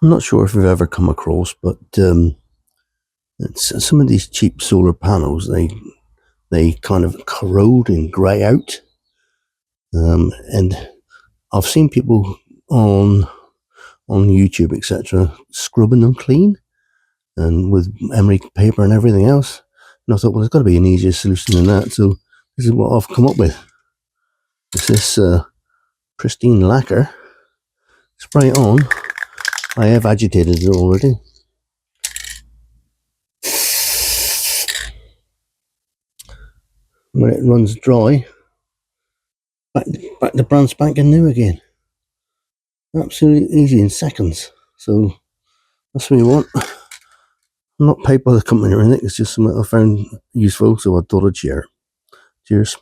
I'm not sure if you've ever come across, but some of these cheap solar panels, they kind of corrode and grey out, and I've seen people on YouTube, etc., scrubbing them clean and with emery paper and everything else. And I thought, well, there's got to be an easier solution than that. So this is what I've come up with. It's this pristine lacquer. Spray it on. I have agitated it already. When it runs dry, back to brand spanking new again. Absolutely easy in seconds. So that's what you want. I'm not paid by the company or anything. It's just something I found useful, so I thought I'd share. Cheers.